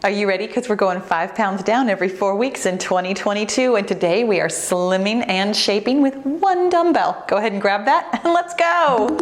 Are you ready? Because we're going 5 pounds down every 4 weeks in 2022, and today we are slimming and shaping with one dumbbell. Go ahead and grab that and let's go.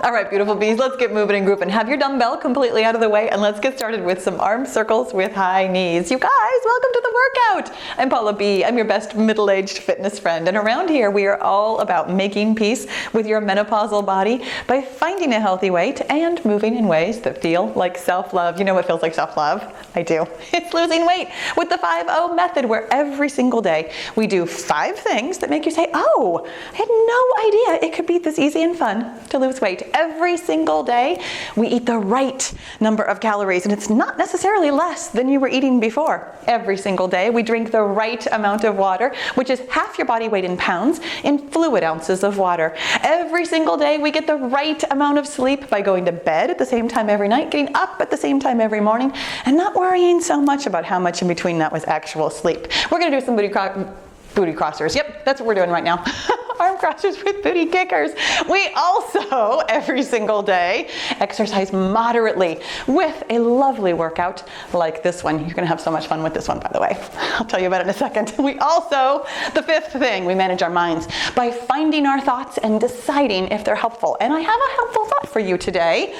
All right, beautiful bees, let's get moving and grooving. Have your dumbbell completely out of the way and let's get started with some arm circles with high knees. You guys, welcome to the workout. I'm Paula B. I'm your best middle-aged fitness friend, and around here we are all about making peace with your menopausal body by finding a healthy weight and moving in ways that feel like self-love. You know what feels like self-love? I do. It's losing weight with the 5-0 method, where every single day we do 5 things that make you say, oh, I had no idea it could be this easy and fun to lose weight. Every single day we eat the right number of calories, and it's not necessarily less than you were eating before. Every single day we drink the right amount of water, which is half your body weight in pounds in fluid ounces of water. Every single day we get the right amount of sleep by going to bed at the same time every night, getting up at the same time every morning, and not worrying so much about how much in between that was actual sleep. We're gonna do some booty crossers. Yep, that's what we're doing right now. Arm crossers with booty kickers. We also, every single day, exercise moderately with a lovely workout like this one. You're gonna have so much fun with this one, by the way. I'll tell you about it in a second. We also, the 5th thing, we manage our minds by finding our thoughts and deciding if they're helpful. And I have a helpful thought for you today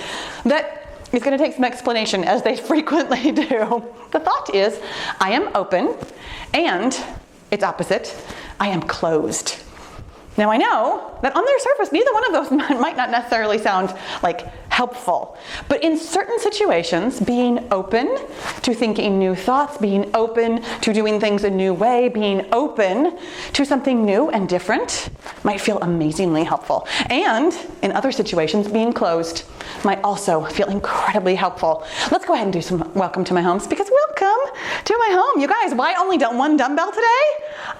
that is going to take some explanation, as they frequently do. The thought is, I am open, and its opposite, I am closed. Now I know that on their surface, neither one of those might not necessarily sound like helpful, but in certain situations, being open to thinking new thoughts, being open to doing things a new way, being open to something new and different might feel amazingly helpful. And in other situations, being closed might also feel incredibly helpful. Let's go ahead and do some welcome to my homes, because welcome to my home. You guys, why only one dumbbell today?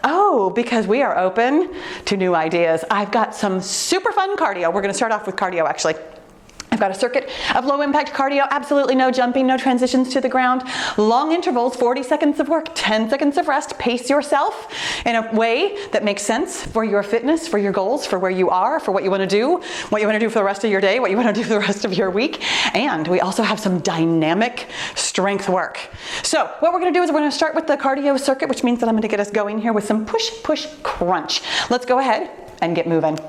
Oh, because we are open to new ideas. I've got some super fun cardio. We're gonna start off with cardio, actually. I've got a circuit of low impact cardio, absolutely no jumping, no transitions to the ground, long intervals, 40 seconds of work, 10 seconds of rest. Pace yourself in a way that makes sense for your fitness, for your goals, for where you are, for what you want to do for the rest of your day, what you want to do for the rest of your week. And we also have some dynamic strength work. So what we're going to do is we're going to start with the cardio circuit, which means that I'm going to get us going here with some push, push, crunch. Let's go ahead and get moving.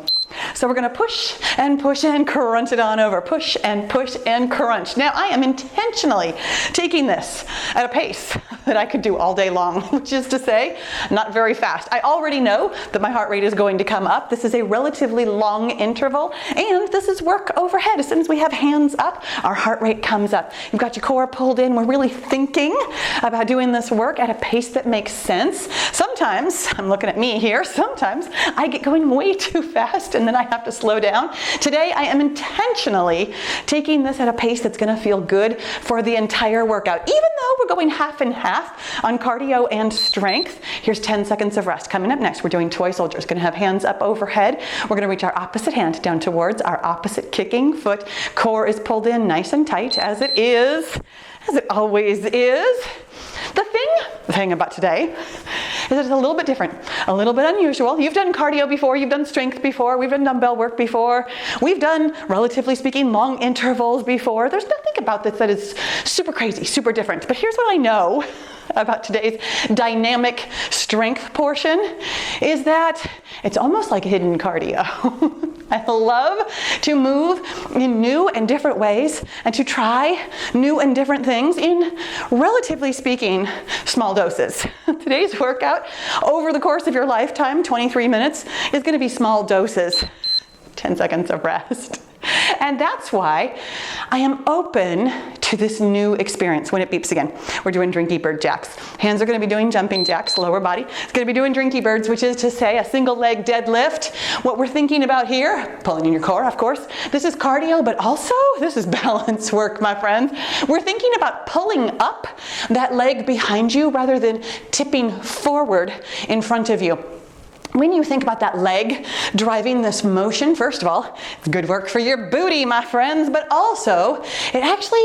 So we're going to push and crunch it on over. Push and crunch. Now I am intentionally taking this at a pace that I could do all day long, which is to say, not very fast. I already know that my heart rate is going to come up. This is a relatively long interval, and this is work overhead. As soon as we have hands up, our heart rate comes up. You've got your core pulled in. We're really thinking about doing this work at a pace that makes sense. Sometimes, I'm looking at me here, sometimes I get going way too fast and then I have to slow down. Today I am intentionally taking this at a pace that's going to feel good for the entire workout. Even though we're going half and half on cardio and strength, here's 10 seconds of rest. Coming up next, we're doing toy soldiers. Going to have hands up overhead. We're going to reach our opposite hand down towards our opposite kicking foot. Core is pulled in nice and tight, as it always is. The thing about today is that it's a little bit different, a little bit unusual. You've done cardio before, you've done strength before, we've done dumbbell work before, we've done, relatively speaking, long intervals before. There's nothing about this that is super crazy, super different. But here's what I know about today's dynamic strength portion is that it's almost like hidden cardio. I love to move in new and different ways and to try new and different things in, relatively speaking, small doses. Today's workout over the course of your lifetime, 23 minutes, is going to be small doses, 10 seconds of rest. And that's why I am open to this new experience. When it beeps again, we're doing Drinky bird jacks. Hands are going to be doing jumping jacks, lower body. It's going to be doing Drinky birds, which is to say a single leg deadlift. What we're thinking about here, pulling in your core, of course. This is cardio, but also this is balance work, my friends. We're thinking about pulling up that leg behind you rather than tipping forward in front of you. When you think about that leg driving this motion, first of all, it's good work for your booty, my friends, but also it actually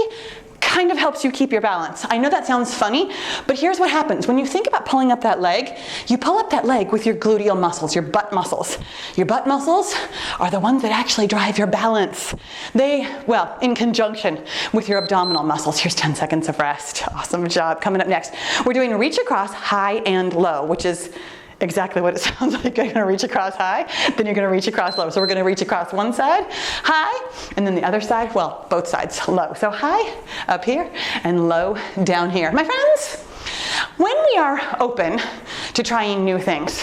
kind kind of helps you keep your balance. I know that sounds funny, but here's what happens. When you think about pulling up that leg, you pull up that leg with your gluteal muscles, your butt muscles. Your butt muscles are the ones that actually drive your balance. Well, in conjunction with your abdominal muscles. Here's 10 seconds of rest. Awesome job. Coming up next, we're doing reach across high and low, which is exactly what it sounds like. You're gonna reach across high, then you're gonna reach across low. So we're gonna reach across one side, high, and then the other side, well, both sides, low. So high up here and low down here. My friends, when we are open to trying new things,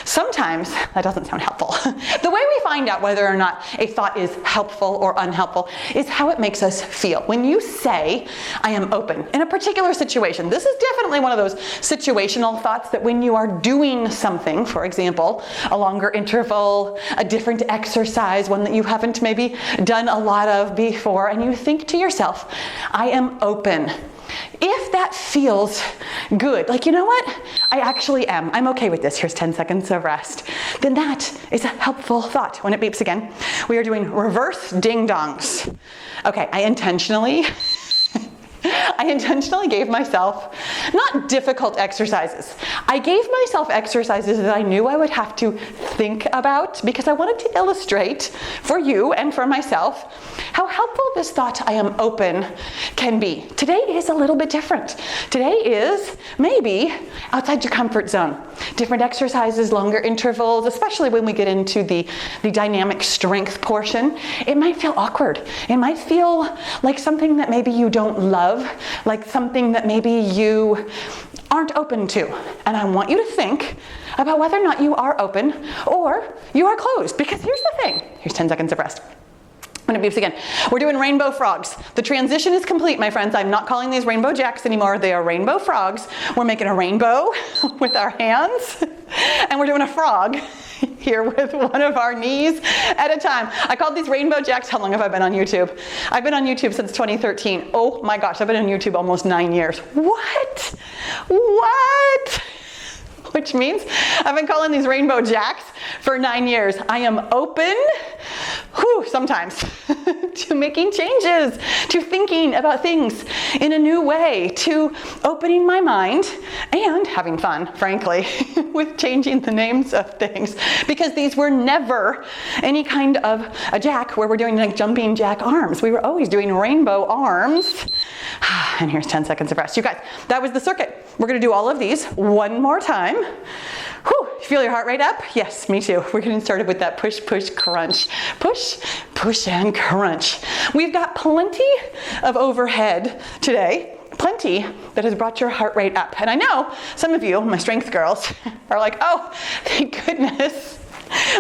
sometimes that doesn't sound helpful. The way we find out whether or not a thought is helpful or unhelpful is how it makes us feel. When you say, I am open in a particular situation, this is definitely one of those situational thoughts that when you are doing something, for example, a longer interval, a different exercise, one that you haven't maybe done a lot of before, and you think to yourself, I am open. If that feels good, like, you know what? I actually am. I'm okay with this. Here's 10 seconds of rest. Then that is a helpful thought. When it beeps again, we are doing reverse ding-dongs. Okay, I intentionally gave myself not difficult exercises. I gave myself exercises that I knew I would have to think about because I wanted to illustrate for you and for myself how helpful this thought I am open can be. Today is a little bit different. Today is maybe outside your comfort zone. Different exercises, longer intervals, especially when we get into the dynamic strength portion. It might feel awkward. It might feel like something that maybe you don't love, like something that maybe you aren't open to. And I want you to think about whether or not you are open or you are closed. Because here's the thing. Here's 10 seconds of rest. When it beeps again, we're doing rainbow frogs. The transition is complete, my friends. I'm not calling these rainbow jacks anymore. They are rainbow frogs. We're making a rainbow with our hands, and we're doing a frog here with one of our knees at a time. I called these rainbow jacks. How long have I been on YouTube? I've been on YouTube since 2013. Oh my gosh, I've been on YouTube almost 9 years. What? Which means I've been calling these rainbow jacks for 9 years. I am open, sometimes, to making changes, to thinking about things in a new way, to opening my mind and having fun, frankly, with changing the names of things. Because these were never any kind of a jack where we're doing like jumping jack arms. We were always doing rainbow arms. And here's 10 seconds of rest. You guys, that was the circuit. We're gonna do all of these one more time. Whew, feel your heart rate up? Yes, me too. We're getting started with that push, push, crunch. Push, push, and crunch. We've got plenty of overhead today. Plenty that has brought your heart rate up. And I know some of you, my strength girls, are like, oh, thank goodness.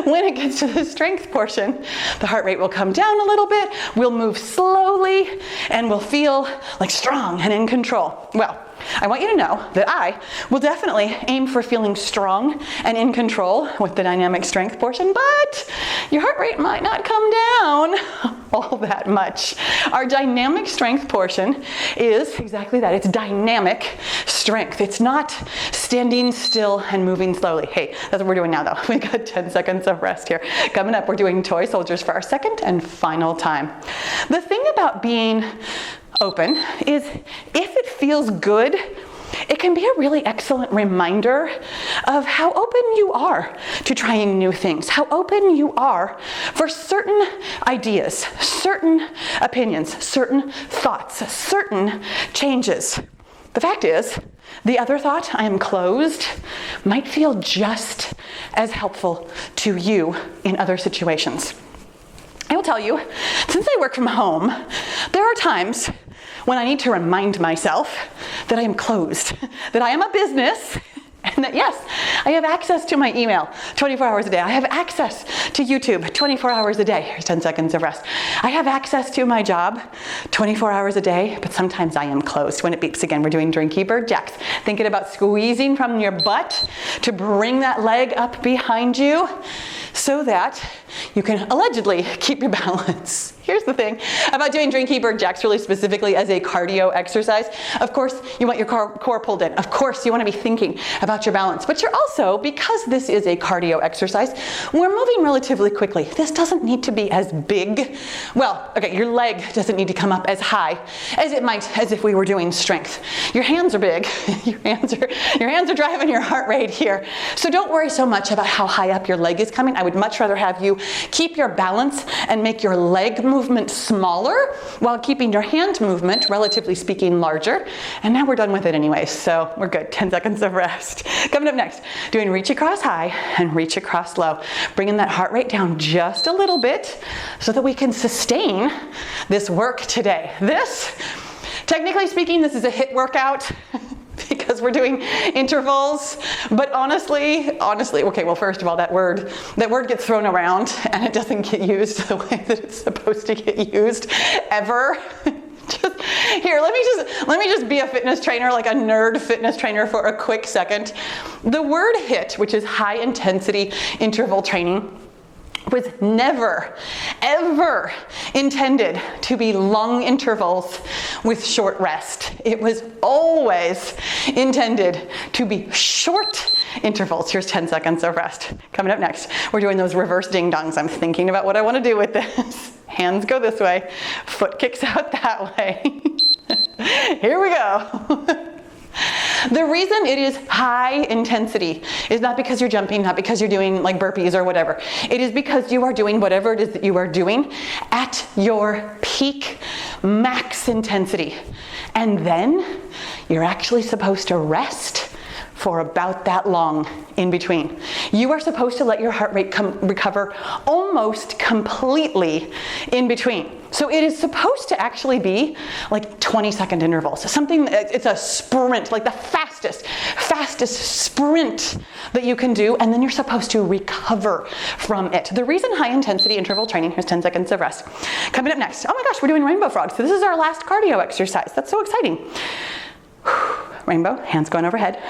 When it gets to the strength portion, the heart rate will come down a little bit, we'll move slowly, and we'll feel like strong and in control. Well, I want you to know that I will definitely aim for feeling strong and in control with the dynamic strength portion, but your heart rate might not come down all that much. Our dynamic strength portion is exactly that. It's dynamic strength. It's not standing still and moving slowly. Hey, that's what we're doing now though. We got 10 seconds of rest here. Coming up, we're doing toy soldiers for our second and final time. The thing about being open is if it feels good, it can be a really excellent reminder of how open you are to trying new things, how open you are for certain ideas, certain opinions, certain thoughts, certain changes. The fact is, the other thought, I am closed, might feel just as helpful to you in other situations. I will tell you, since I work from home, there are times when I need to remind myself that I am closed, that I am a business, and that yes, I have access to my email 24 hours a day. I have access to YouTube 24 hours a day. Here's 10 seconds of rest. I have access to my job 24 hours a day, but sometimes I am closed. When it beeps again, we're doing Drinky bird jacks. Thinking about squeezing from your butt to bring that leg up behind you so that you can allegedly keep your balance. Here's the thing about doing Drinky bird jacks really specifically as a cardio exercise. Of course, you want your core pulled in. Of course, you want to be thinking about your balance. But you're also, because this is a cardio exercise, we're moving relatively quickly. This doesn't need to be as big. Well, okay, your leg doesn't need to come up as high as it might as if we were doing strength. Your hands are big. Your hands are driving your heart rate here. So don't worry so much about how high up your leg is coming. I would much rather have you keep your balance and make your leg movement smaller while keeping your hand movement, relatively speaking, larger. And now we're done with it anyway, so we're good. 10 seconds of rest. Coming up next, doing reach across high and reach across low. Bringing that heart rate down just a little bit so that we can sustain this work today. Technically speaking, this is a HIIT workout because we're doing intervals, but honestly, okay, well, first of all, that word gets thrown around and it doesn't get used the way that it's supposed to get used ever. Here, let me just be a fitness trainer, like a nerd fitness trainer for a quick second. The word HIIT, which is high intensity interval training, was never, ever intended to be long intervals with short rest. It was always intended to be short intervals. Here's 10 seconds of rest. Coming up next, we're doing those reverse ding-dongs. I'm thinking about what I want to do with this. Hands go this way, foot kicks out that way. Here we go. The reason it is high intensity is not because you're jumping, not because you're doing like burpees or whatever. It is because you are doing whatever it is that you are doing at your peak max intensity. And then you're actually supposed to rest for about that long in between. You are supposed to let your heart rate recover almost completely in between. So it is supposed to actually be like 20-second intervals. It's a sprint, like the fastest sprint that you can do, and then you're supposed to recover from it. The reason high intensity interval training, here's 10 seconds of rest. Coming up next, oh my gosh, we're doing rainbow frogs. So this is our last cardio exercise. That's so exciting. Rainbow, hands going overhead.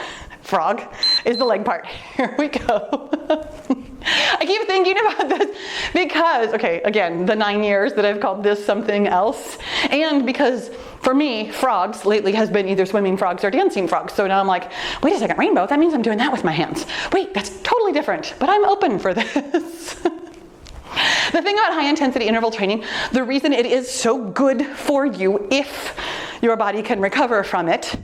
Frog is the leg part. Here we go. I keep thinking about this because, okay, again, the 9 years that I've called this something else, and because for me, frogs lately has been either swimming frogs or dancing frogs. So now I'm like, wait a second, rainbow, that means I'm doing that with my hands. Wait, that's totally different, but I'm open for this. The thing about high intensity interval training, the reason it is so good for you if your body can recover from it,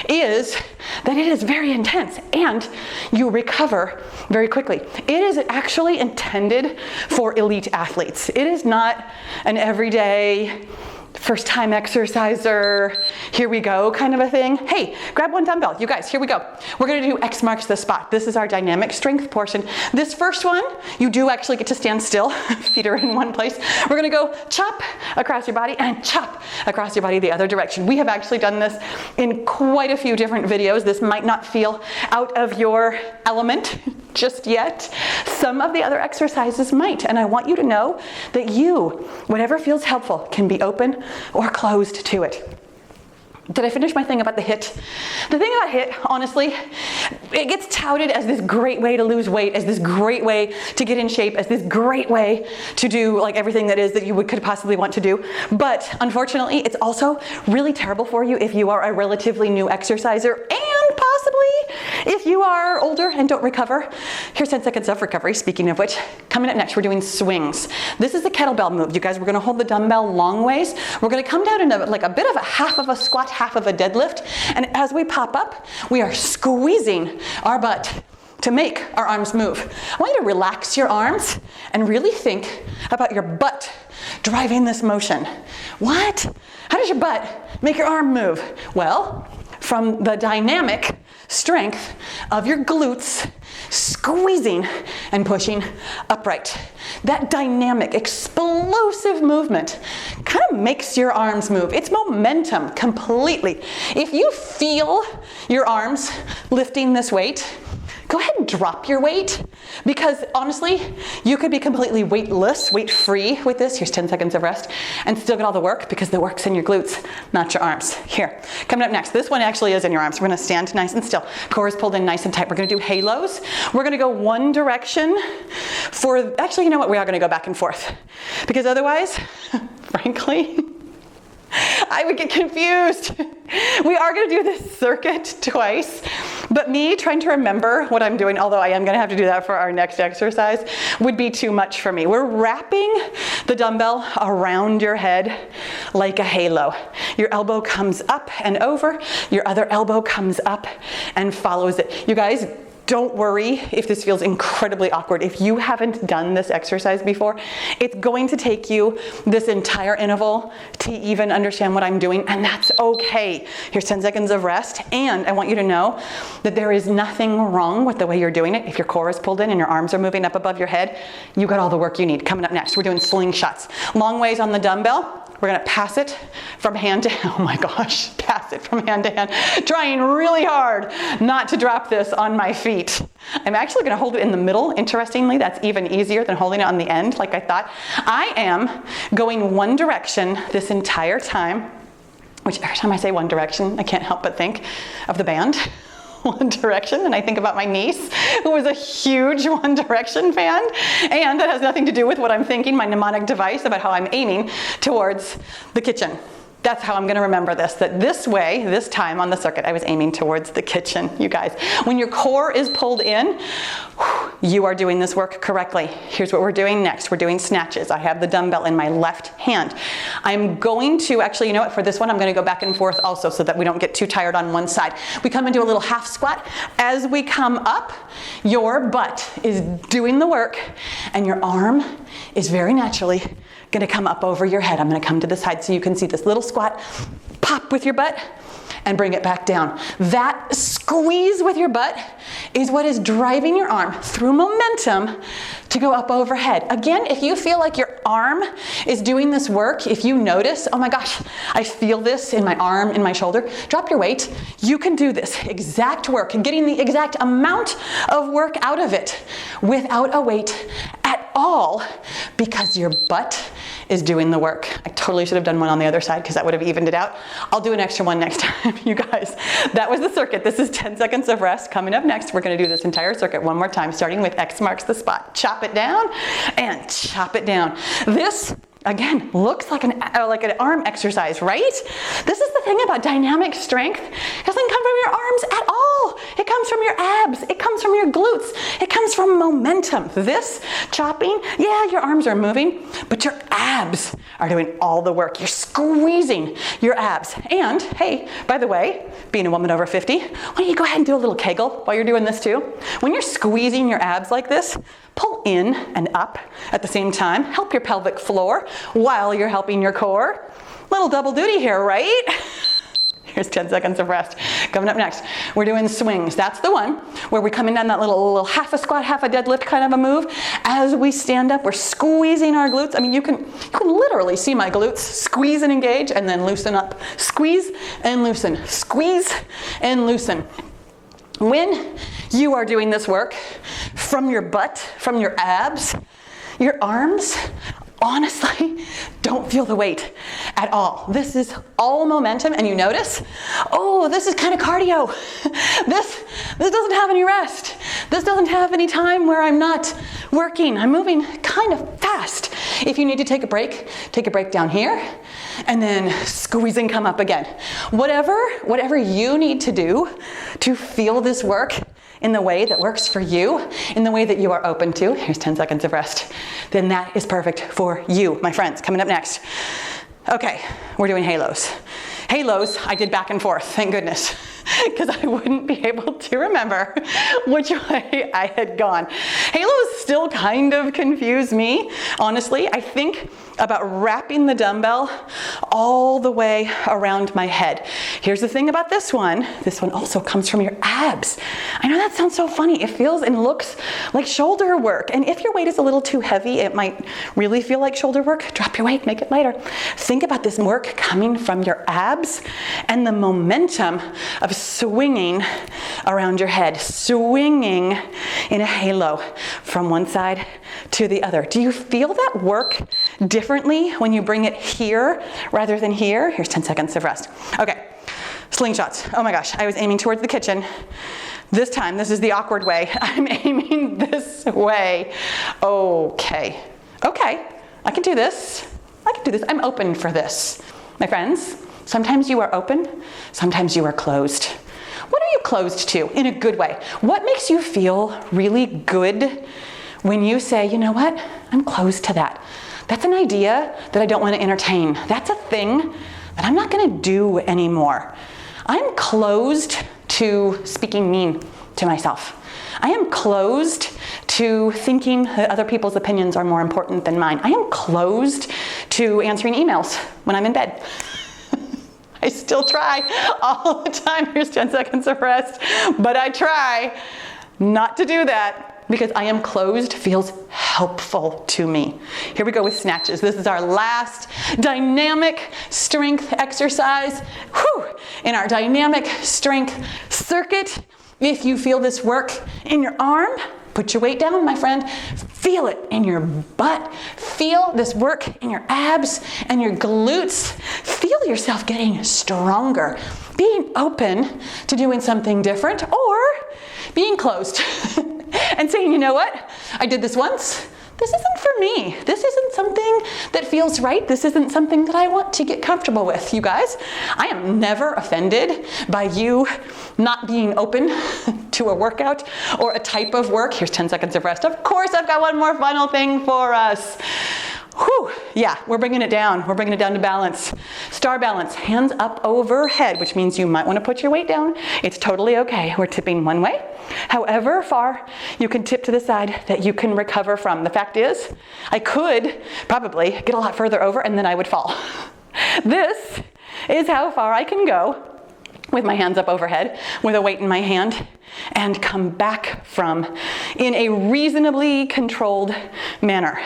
is that it is very intense and you recover very quickly. It is actually intended for elite athletes. It is not an everyday first time exerciser, here we go kind of a thing. Hey, grab one dumbbell. You guys, here we go. We're gonna do X marks the spot. This is our dynamic strength portion. This first one, you do actually get to stand still. Feet are in one place. We're gonna go chop across your body and chop across your body the other direction. We have actually done this in quite a few different videos. This might not feel out of your element just yet. Some of the other exercises might, and I want you to know that you, whatever feels helpful, can be open or closed to it. Did I finish my thing about the HIIT? The thing about HIIT, honestly, it gets touted as this great way to lose weight, as this great way to get in shape, as this great way to do like everything that is that you could possibly want to do. But unfortunately, it's also really terrible for you if you are a relatively new exerciser, and possibly if you are older and don't recover. Here's 10 seconds of recovery. Speaking of which, coming up next, we're doing swings. This is the kettlebell move. You guys, we're gonna hold the dumbbell long ways. We're gonna come down into like a bit of a half of a squat, half of a deadlift, and as we pop up, we are squeezing our butt to make our arms move. I want you to relax your arms and really think about your butt driving this motion. What? How does your butt make your arm move? Well, from the dynamic strength of your glutes squeezing and pushing upright. That dynamic, explosive movement kind of makes your arms move. It's momentum completely. If you feel your arms lifting this weight, go ahead and drop your weight, because honestly, you could be completely weightless, weight-free with this. Here's 10 seconds of rest, and still get all the work, because the work's in your glutes, not your arms. Here, coming up next, this one actually is in your arms. We're gonna stand nice and still. Core is pulled in nice and tight. We're gonna do halos. We're gonna go one direction for, actually, you know what? We are gonna go back and forth, because otherwise, frankly, I would get confused. We are going to do this circuit twice, but me trying to remember what I'm doing, although I am going to have to do that for our next exercise, would be too much for me. We're wrapping the dumbbell around your head like a halo. Your elbow comes up and over, your other elbow comes up and follows it. You guys, don't worry if this feels incredibly awkward. If you haven't done this exercise before, it's going to take you this entire interval to even understand what I'm doing, and that's okay. Here's 10 seconds of rest, and I want you to know that there is nothing wrong with the way you're doing it. If your core is pulled in and your arms are moving up above your head, you got all the work you need. Coming up next, we're doing slingshots. Long ways on the dumbbell. We're gonna pass it from hand to hand. Oh my gosh, pass it from hand to hand. Trying really hard not to drop this on my feet. I'm actually gonna hold it in the middle. Interestingly, that's even easier than holding it on the end like I thought. I am going one direction this entire time, which every time I say one direction, I can't help but think of the band. One Direction, and I think about my niece, who was a huge One Direction fan, and that has nothing to do with what I'm thinking, my mnemonic device about how I'm aiming towards the kitchen. That's how I'm going to remember this, that this way, this time on the circuit, I was aiming towards the kitchen, you guys. When your core is pulled in, you are doing this work correctly. Here's what we're doing next. We're doing snatches. I have the dumbbell in my left hand. I'm going to, actually, you know what, for this one, I'm going to go back and forth also so that we don't get too tired on one side. We come into a little half squat. As we come up, your butt is doing the work, and your arm is very naturally going to come up over your head. I'm going to come to the side so you can see this little squat. Pop with your butt and bring it back down. That squeeze with your butt is what is driving your arm through momentum to go up overhead. Again, if you feel like your arm is doing this work, if you notice, oh my gosh, I feel this in my arm, in my shoulder, drop your weight. You can do this exact work and getting the exact amount of work out of it without a weight at all because your butt is doing the work. I totally should have done one on the other side because that would have evened it out. I'll do an extra one next time, you guys. That was the circuit. This is 10 seconds of rest. Coming up next, we're going to do this entire circuit one more time, starting with X marks the spot. Chop it down and chop it down. This, again, looks like an arm exercise, right? This is the thing about dynamic strength. It doesn't come from your arms at all. It comes from your abs. It comes from your glutes. It comes from momentum. This chopping, yeah, your arms are moving, but your abs are doing all the work. You're squeezing your abs. And hey, by the way, being a woman over 50, why don't you go ahead and do a little Kegel while you're doing this too? When you're squeezing your abs like this, pull in and up at the same time. Help your pelvic floor while you're helping your core. Little double duty here, right? Here's 10 seconds of rest. Coming up next, we're doing swings. That's the one where we're coming down that little half a squat, half a deadlift kind of a move. As we stand up, we're squeezing our glutes. I mean, you can literally see my glutes squeeze and engage and then loosen up. Squeeze and loosen. Squeeze and loosen. When you are doing this work from your butt, from your abs, your arms, honestly, don't feel the weight at all. This is all momentum, and you notice, oh, this is kind of cardio. This doesn't have any rest. This doesn't have any time where I'm not working. I'm moving kind of fast. If you need to take a break down here, and then squeeze and come up again. Whatever you need to do to feel this work in the way that works for you, in the way that you are open to, here's 10 seconds of rest, then that is perfect for you, my friends. Coming up next. Okay, we're doing halos. Halos, I did back and forth, thank goodness, because I wouldn't be able to remember which way I had gone. Halos still kind of confuse me, honestly. I think about wrapping the dumbbell all the way around my head. Here's the thing about this one also comes from your abs. I know that sounds so funny. It feels and looks like shoulder work. And if your weight is a little too heavy, it might really feel like shoulder work. Drop your weight, make it lighter. Think about this work coming from your abs and the momentum of swinging around your head, swinging in a halo from one side to the other. Do you feel that work differently when you bring it here rather than here? Here's 10 seconds of rest. Okay, slingshots. Oh my gosh, I was aiming towards the kitchen. This time, this is the awkward way. I'm aiming this way. Okay, I can do this. I can do this. I'm open for this. My friends, sometimes you are open, sometimes you are closed. What are you closed to in a good way? What makes you feel really good when you say, you know what, I'm closed to that. That's an idea that I don't want to entertain. That's a thing that I'm not going to do anymore. I'm closed to speaking mean to myself. I am closed to thinking that other people's opinions are more important than mine. I am closed to answering emails when I'm in bed. I still try all the time. Here's 10 seconds of rest. But I try not to do that because I am closed feels helpful to me. Here we go with snatches. This is our last dynamic strength exercise. In our dynamic strength circuit. If you feel this work in your arm, put your weight down, my friend. Feel it in your butt. Feel this work in your abs and your glutes. Feel yourself getting stronger. Being open to doing something different or being closed and saying, you know what? I did this once. This isn't for me. This isn't something that feels right. This isn't something that I want to get comfortable with, you guys. I am never offended by you not being open to a workout or a type of work. Here's 10 seconds of rest. Of course, I've got one more final thing for us. Yeah, we're bringing it down. We're bringing it down to balance. Star balance, hands up overhead, which means you might want to put your weight down. It's totally okay. We're tipping one way. However far you can tip to the side that you can recover from. The fact is, I could probably get a lot further over and then I would fall. This is how far I can go with my hands up overhead, with a weight in my hand, and come back from in a reasonably controlled manner.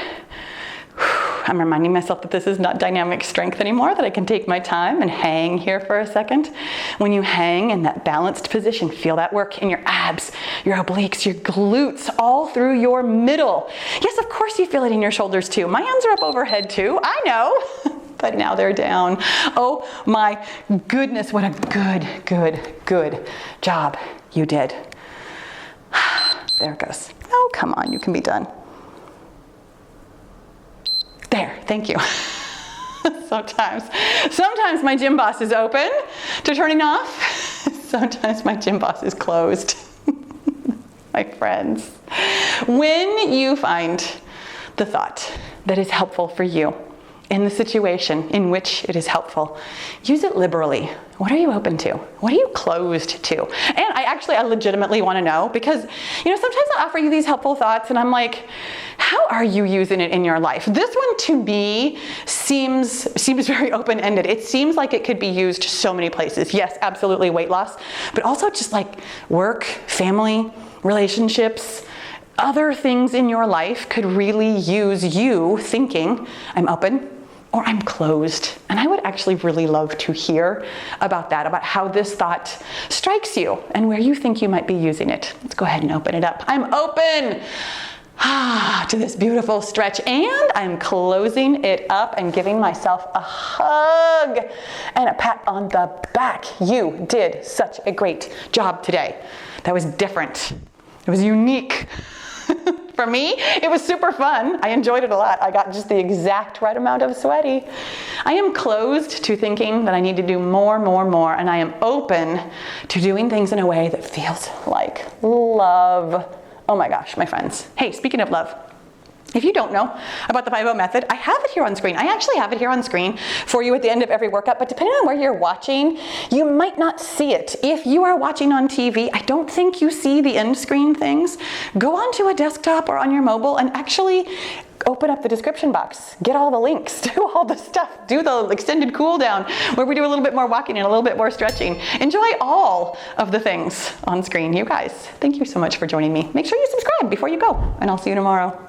I'm reminding myself that this is not dynamic strength anymore, that I can take my time and hang here for a second. When you hang in that balanced position, feel that work in your abs, your obliques, your glutes, all through your middle. Yes, of course you feel it in your shoulders too. My hands are up overhead too, I know, but now they're down. Oh my goodness, what a good job you did. There it goes. Oh, come on, you can be done. There, thank you. Sometimes my gym boss is open to turning off. Sometimes my gym boss is closed. My friends, when you find the thought that is helpful for you in the situation in which it is helpful, use it liberally. What are you open to? What are you closed to? And I legitimately want to know because, sometimes I offer you these helpful thoughts and I'm like, how are you using it in your life? This one to me seems very open-ended. It seems like it could be used so many places. Yes, absolutely weight loss, but also just like work, family, relationships, other things in your life could really use you thinking, I'm open or I'm closed. And I would actually really love to hear about that, about how this thought strikes you and where you think you might be using it. Let's go ahead and open it up. I'm open to this beautiful stretch, and I'm closing it up and giving myself a hug and a pat on the back. You did such a great job today. That was different. It was unique. For me, it was super fun. I enjoyed it a lot. I got just the exact right amount of sweaty. I am closed to thinking that I need to do more, and I am open to doing things in a way that feels like love. Oh my gosh, my friends. Hey, speaking of love, if you don't know about the 5-0 method, I have it here on screen. I actually have it here on screen for you at the end of every workout, but depending on where you're watching, you might not see it. If you are watching on TV, I don't think you see the end screen things. Go onto a desktop or on your mobile and actually open up the description box, get all the links, do all the stuff, do the extended cool down where we do a little bit more walking and a little bit more stretching. Enjoy all of the things on screen. You guys, thank you so much for joining me. Make sure you subscribe before you go, and I'll see you tomorrow.